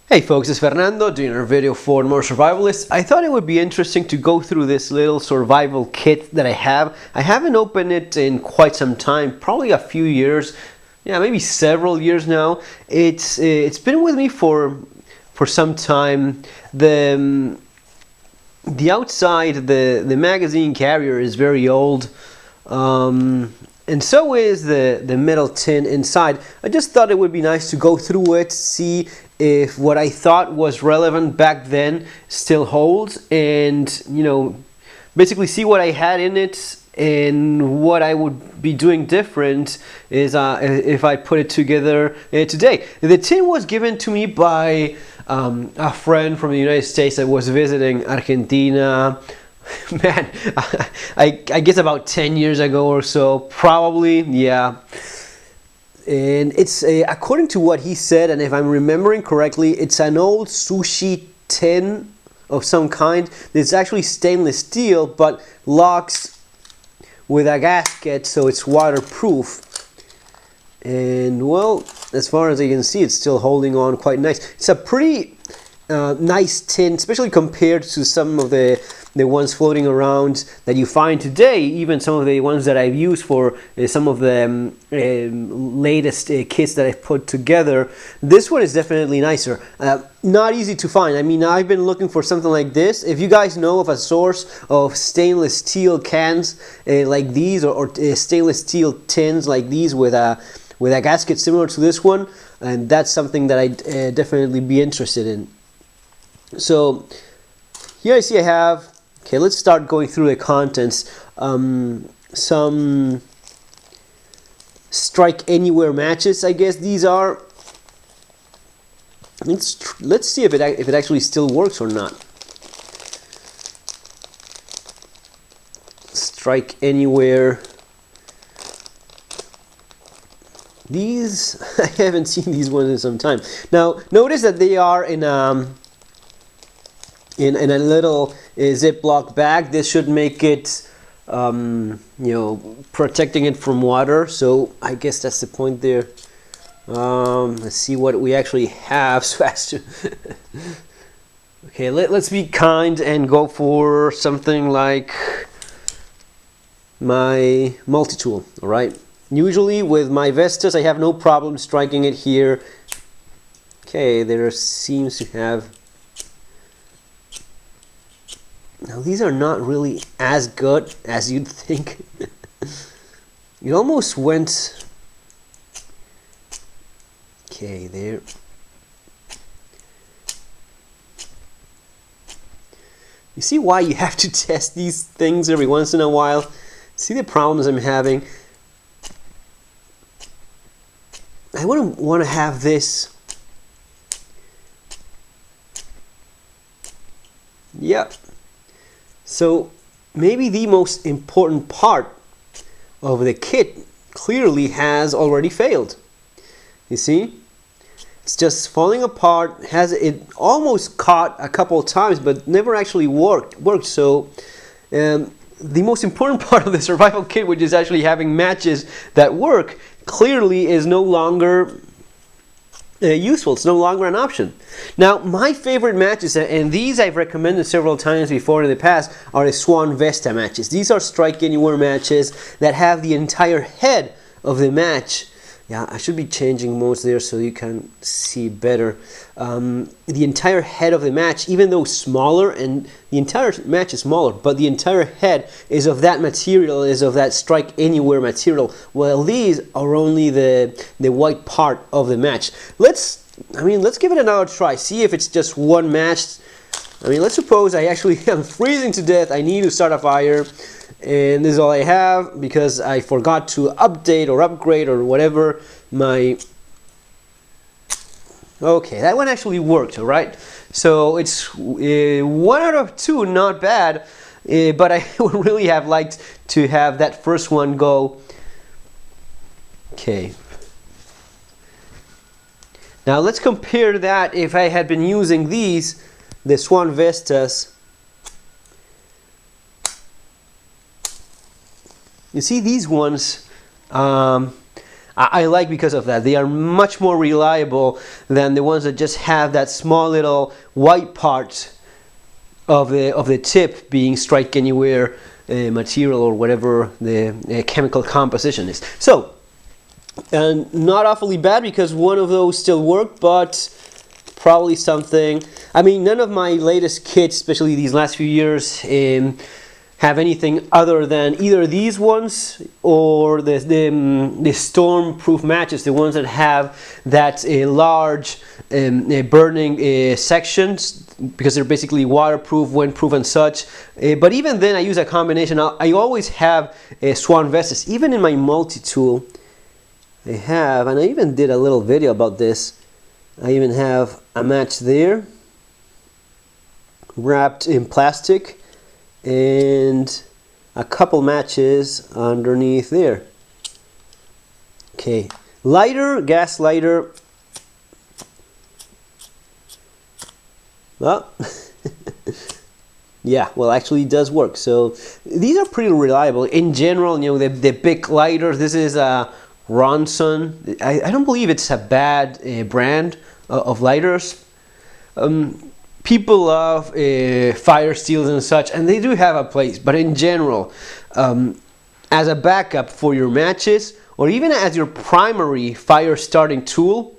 Hey folks, it's Fernando doing a video for more survivalists. I thought it would be interesting to go through this little survival kit that I have. I haven't opened it in quite some time, probably a few years, yeah, maybe several years now. It's been with me for some time. The outside, the magazine carrier is very old. And so is the metal tin inside. I just thought it would be nice to go through it, see if what I thought was relevant back then still holds, and basically see what I had in it and what I would be doing different is if I put it together today. The tin was given to me by a friend from the United States that was visiting Argentina. Man, I guess about 10 years ago or so, probably, yeah. And it's, according to what he said, and if I'm remembering correctly, it's an old sushi tin of some kind. It's actually stainless steel, but locks with a gasket, so it's waterproof. And well, as far as you can see, it's still holding on quite nice. It's a pretty nice tin, especially compared to some of the ones floating around that you find today, even some of the ones that I've used for some of the latest kits that I've put together. This one is definitely nicer. Not easy to find. I mean, I've been looking for something like this. If you guys know of a source of stainless steel cans like these, or stainless steel tins like these with a gasket similar to this one, and that's something that I'd definitely be interested in. So here I see I have, okay, let's start going through the contents. Some Strike Anywhere matches, I guess these are. Let's see if it actually still works or not. Strike Anywhere. These, I haven't seen these ones in some time. Now, notice that they are in a little Ziploc bag. This should make it, protecting it from water. So I guess that's the point there. Let's see what we actually have. So as to okay, let's be kind and go for something like my multi-tool. All right. Usually with my Vestas, I have no problem striking it here. Okay, there seems to have. Now these are not really as good as you'd think. It almost went. Okay, there. You see why you have to test these things every once in a while? See the problems I'm having? I wouldn't want to have this. Yep. So maybe the most important part of the kit clearly has already failed. You see? It's just falling apart. It almost caught a couple of times, but never actually worked. So the most important part of the survival kit, which is actually having matches that work, clearly is no longer useful. It's no longer an option. Now, my favorite matches, and these I've recommended several times before in the past, are the Swan Vesta matches. These are Strike Anywhere matches that have the entire head of the match. Yeah, I should be changing modes there so you can see better. The entire head of the match, even though smaller, and the entire match is smaller, but the entire head is of that material, is of that Strike Anywhere material. Well, these are only the white part of the match. Let's give it another try. See if it's just one match. I mean, let's suppose I actually am freezing to death. I need to start a fire. And this is all I have because I forgot to update or upgrade or whatever my. Okay, that one actually worked, all right? So it's 1 out of 2, not bad, but I would really have liked to have that first one go. Okay. Now let's compare that if I had been using these, the Swan Vestas. You see these ones, I like because of that. They are much more reliable than the ones that just have that small little white part of the tip being strike anywhere material or whatever the chemical composition is. So, not awfully bad because one of those still worked, but probably something. I mean, none of my latest kits, especially these last few years, have anything other than either these ones or the storm-proof matches, the ones that have that large burning sections, because they're basically waterproof, windproof, and such. But even then, I use a combination. I always have swan vests, even in my multi-tool. I have, and I even did a little video about this. I even have a match there, wrapped in plastic, and a couple matches underneath there. Okay, lighter, gas lighter. Well, yeah, well, actually it does work. So these are pretty reliable in general. You know, the big lighters. This is a Ronson. I don't believe it's a bad brand of lighters. People love fire steels and such, and they do have a place. But in general, as a backup for your matches, or even as your primary fire starting tool,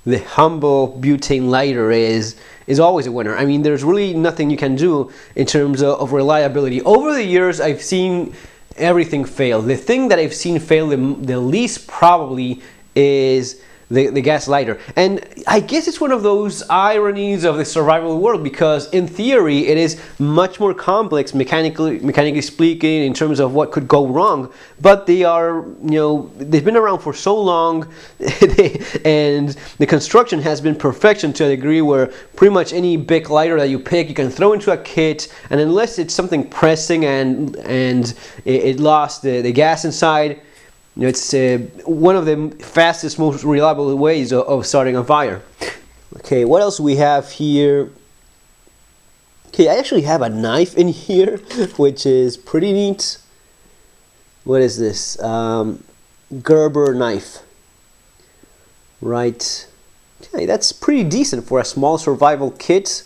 the Humble butane lighter is always a winner. I mean, there's really nothing you can do in terms of reliability. Over the years, I've seen everything fail. The thing that I've seen fail the least probably is the gas lighter. And I guess it's one of those ironies of the survival world, because in theory it is much more complex mechanically speaking in terms of what could go wrong, but they are, you know, they've been around for so long and the construction has been perfection to a degree where pretty much any big lighter that you pick you can throw into a kit, and unless it's something pressing and it lost the gas inside, you know, it's one of the fastest, most reliable ways of starting a fire. Okay, what else do we have here? Okay, I actually have a knife in here, which is pretty neat. What is this? Gerber knife. Right. Okay, that's pretty decent for a small survival kit.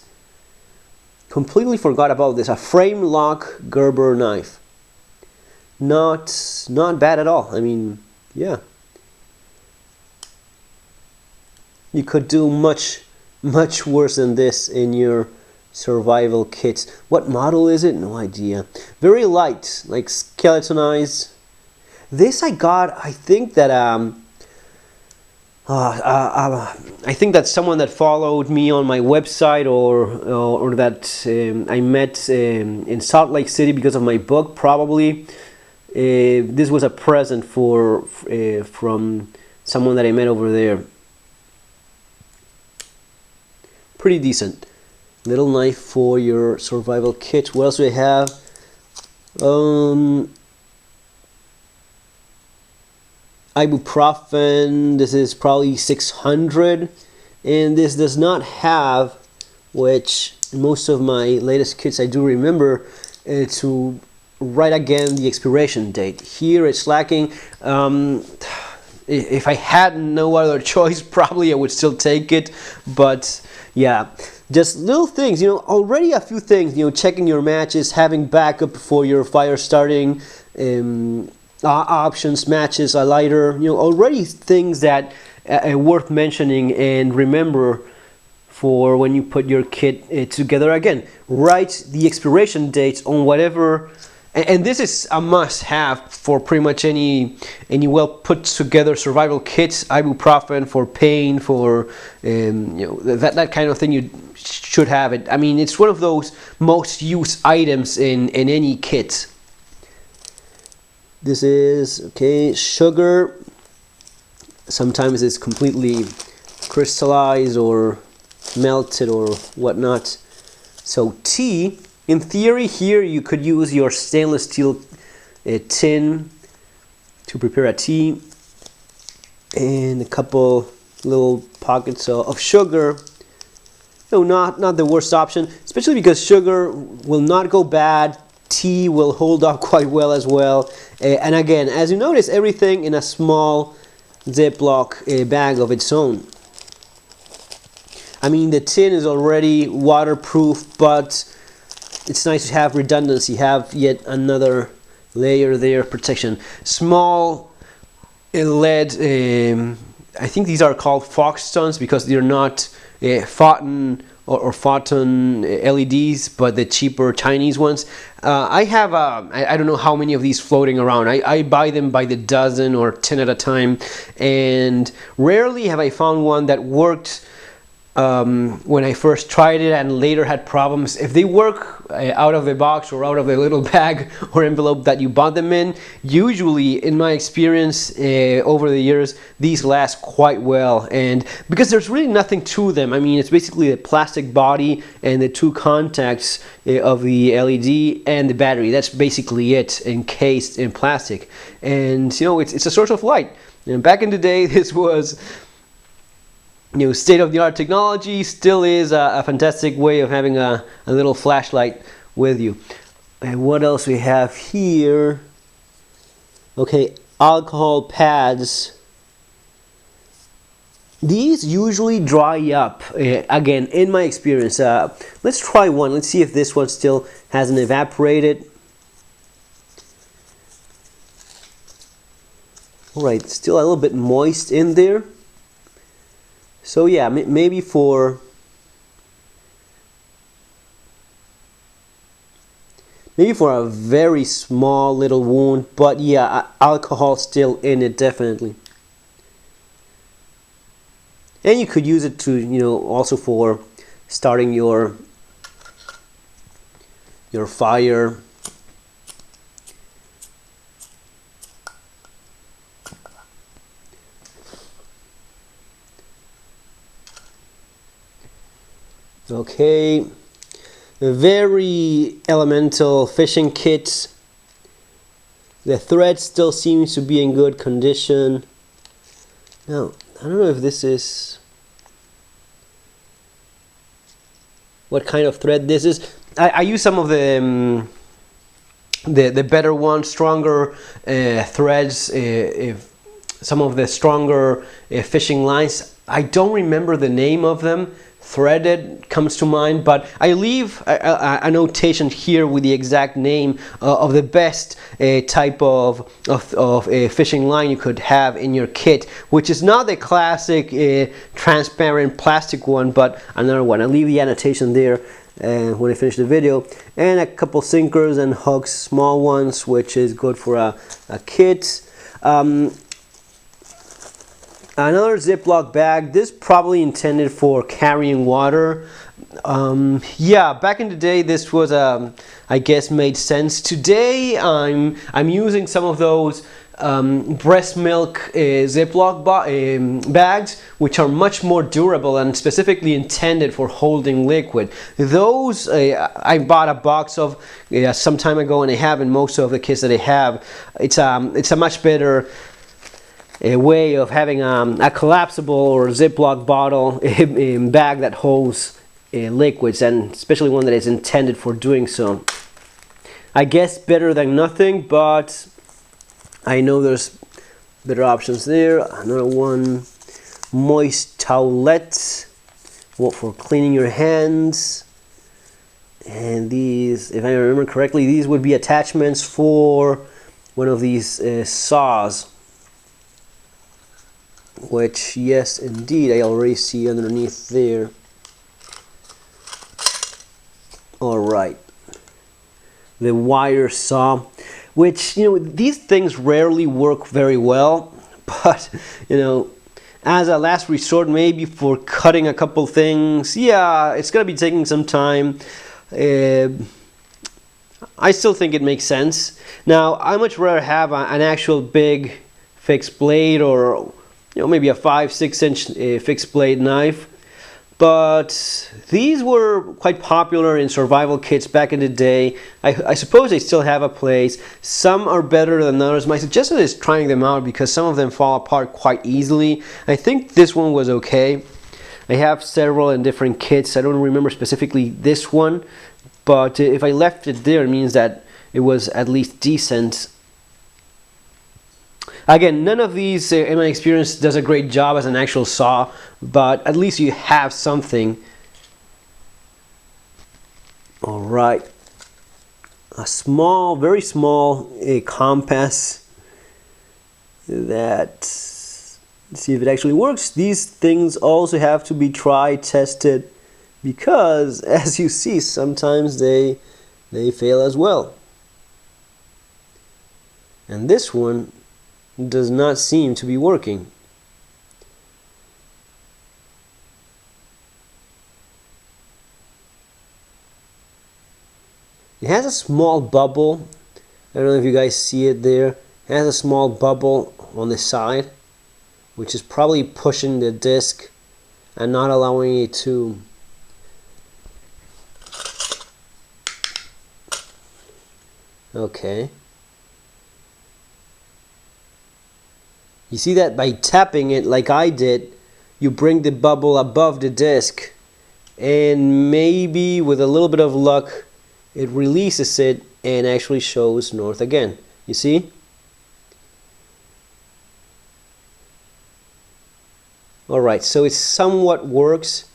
Completely forgot about this. A frame lock Gerber knife. Not bad at all. I mean, yeah. You could do much worse than this in your survival kits. What model is it? No idea. Very light, like skeletonized. This I got, I think that I think that someone that followed me on my website or that I met in Salt Lake City because of my book, probably. This was a present from someone that I met over there. Pretty decent. Little knife for your survival kit. What else do we have? Ibuprofen. This is probably 600, and this does not have, which in most of my latest kits I do remember to write again the expiration date. Here it's lacking. If I had no other choice, probably I would still take it, but yeah, just little things, you know, already a few things, you know, checking your matches, having backup for your fire starting options, matches, a lighter, you know, already things that are worth mentioning and remember for when you put your kit together again. Write the expiration dates on whatever. And this is a must-have for pretty much any well put together survival kits. Ibuprofen for pain, for you know, that kind of thing. You should have it. I mean, it's one of those most used items in any kit. This is okay. Sugar. Sometimes it's completely crystallized or melted or whatnot. So tea. In theory, here you could use your stainless steel tin to prepare a tea, and a couple little pockets of sugar. No, not the worst option, especially because sugar will not go bad. Tea will hold up quite well as well. And again, as you notice, everything in a small Ziploc bag of its own. I mean, the tin is already waterproof, but it's nice to have redundancy, have yet another layer there of protection. Small lead, I think these are called Foxtons because they're not Photon or Photon LEDs, but the cheaper Chinese ones. I have, I don't know how many of these floating around. I buy them by the dozen or 10 at a time, and rarely have I found one that worked when I first tried it and later had problems. If they work out of the box or out of the little bag or envelope that you bought them in, usually, in my experience over the years, these last quite well. And because there's really nothing to them. I mean, it's basically the plastic body and the two contacts of the LED and the battery. That's basically it, encased in plastic. And you know, it's a source of light. And back in the day, this was, you know, state-of-the-art technology. Still is a fantastic way of having a little flashlight with you. And what else we have here? Okay, alcohol pads. These usually dry up, again, in my experience. Let's try one. Let's see if this one still hasn't evaporated. Alright, still a little bit moist in there. So yeah, maybe for a very small little wound, but yeah, alcohol still in it, definitely. And you could use it to, you know, also for starting your fire. Okay, very elemental fishing kit. The thread still seems to be in good condition. Now, I don't know if this is what kind of thread this is. I use some of the better ones, stronger threads, some of the stronger fishing lines. I don't remember the name of them. Threaded comes to mind, but I leave a notation here with the exact name of the best type of fishing line you could have in your kit, which is not the classic transparent plastic one, but another one. I'll leave the annotation there when I finish the video. And a couple sinkers and hooks, small ones, which is good for a kit. Another Ziploc bag. This probably intended for carrying water. Yeah, back in the day, this was I guess made sense. Today, I'm using some of those breast milk Ziploc bags, which are much more durable and specifically intended for holding liquid. Those I bought a box of some time ago, and I have in most of the kits that I have. It's a much better a way of having a collapsible or Ziploc bottle bag that holds liquids, and especially one that is intended for doing so. I guess better than nothing, but I know there's better options there. Another one, moist towelette for cleaning your hands. And these, if I remember correctly, these would be attachments for one of these saws, which, yes, indeed, I already see underneath there. Alright, the wire saw, which, you know, these things rarely work very well, but, you know, as a last resort, maybe for cutting a couple things, yeah, it's gonna be taking some time. I still think it makes sense. Now, I much rather have an actual big fixed blade, or you know, maybe a 5-6 inch fixed blade knife. But these were quite popular in survival kits back in the day. I suppose they still have a place. Some are better than others. My suggestion is trying them out because some of them fall apart quite easily. I think this one was okay. I have several in different kits. I don't remember specifically this one, but if I left it there, it means that it was at least decent. Again, none of these, in my experience, does a great job as an actual saw, but at least you have something. All right, a small, very small compass that, let's see if it actually works. These things also have to be tried, tested, because as you see, sometimes they fail as well. And this one does not seem to be working. It has a small bubble. I don't know if you guys see it there. It has a small bubble on the side, which is probably pushing the disc and not allowing it to okay. You see that by tapping it like I did, you bring the bubble above the disc, and maybe with a little bit of luck it releases it and actually shows north again. You see? Alright, so it somewhat works.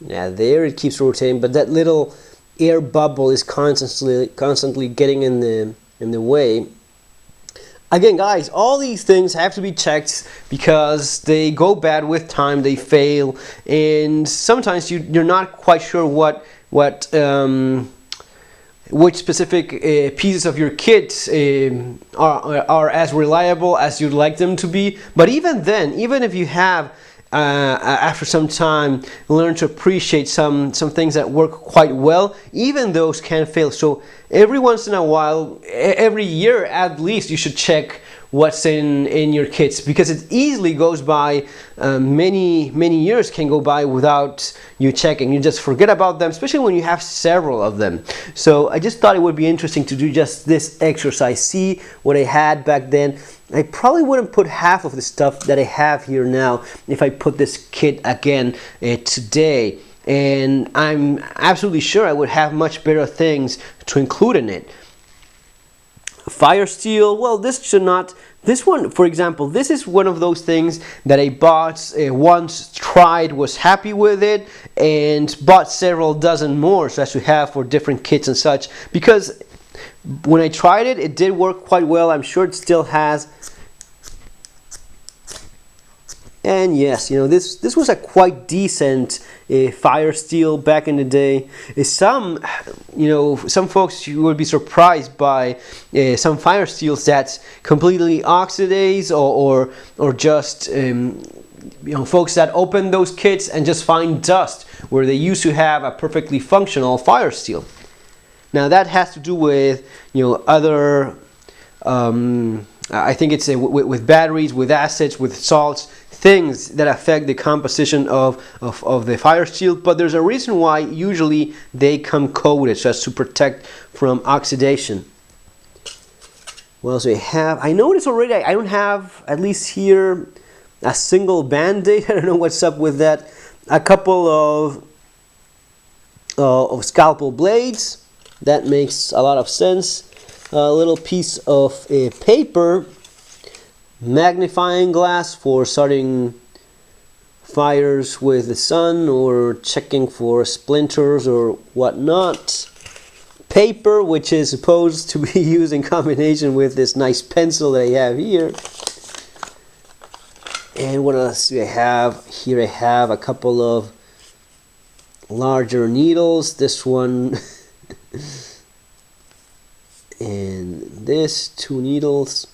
Yeah, there it keeps rotating, but that little air bubble is constantly getting in the way. Again, guys, all these things have to be checked because they go bad with time, they fail, and sometimes you're not quite sure which specific pieces of your kit are as reliable as you'd like them to be. But even then, even if you have after some time learn to appreciate some things that work quite well, even those can fail. So every once in a while, every year at least, you should check what's in your kits, because it easily goes by, many years can go by without you checking. You just forget about them, especially when you have several of them. So I just thought it would be interesting to do just this exercise, see what I had back then. I probably wouldn't put half of the stuff that I have here now if I put this kit again today, and I'm absolutely sure I would have much better things to include in it. Fire steel, well, this one, for example, this is one of those things that I bought once, tried, was happy with it, and bought several dozen more so as to have for different kits and such, because when I tried it, it did work quite well. I'm sure it still has. And yes, you know, this was a quite decent fire steel back in the day. Some folks, you would be surprised by some fire steels that's completely oxidize, or just folks that open those kits and just find dust where they used to have a perfectly functional fire steel. Now that has to do with other I think it's with batteries, with acids, with salts, things that affect the composition of the fire steel. But there's a reason why usually they come coated, so as to protect from oxidation. What else do I have? I noticed already I don't have, at least here, a single band-aid. I don't know what's up with that. A couple of scalpel blades. That makes a lot of sense. A little piece of paper, magnifying glass for starting fires with the sun or checking for splinters or whatnot. Paper, which is supposed to be used in combination with this nice pencil that I have here. And what else do I have? Here I have a couple of larger needles. This one and this, 2 needles.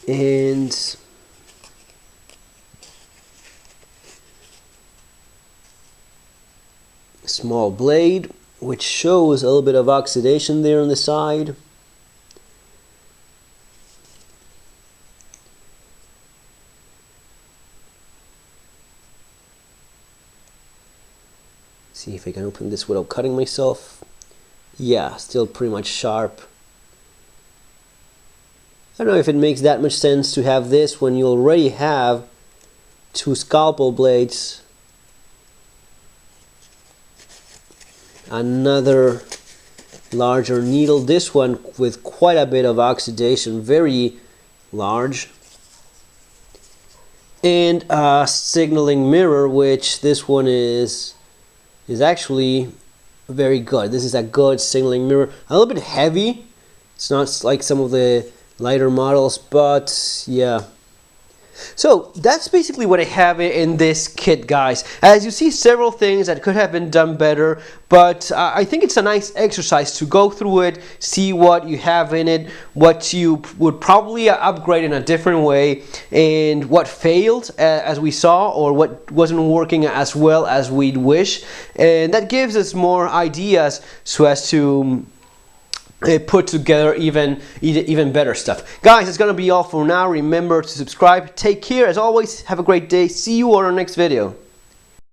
And a small blade which shows a little bit of oxidation there on the side. See if I can open this without cutting myself. Yeah, still pretty much sharp. I don't know if it makes that much sense to have this when you already have 2 scalpel blades. Another larger needle, this one with quite a bit of oxidation, very large. And a signaling mirror, which this one is actually very good. This is a good signaling mirror. A little bit heavy. It's not like some of the lighter models, but yeah. So that's basically what I have in this kit, guys. As you see, several things that could have been done better, but I think it's a nice exercise to go through it, see what you have in it, what you would probably upgrade in a different way, and what failed, as we saw, or what wasn't working as well as we'd wish. And that gives us more ideas so as to put together even better stuff. Guys, it's gonna be all for now. Remember to subscribe. Take care. As always, have a great day. See you on our next video.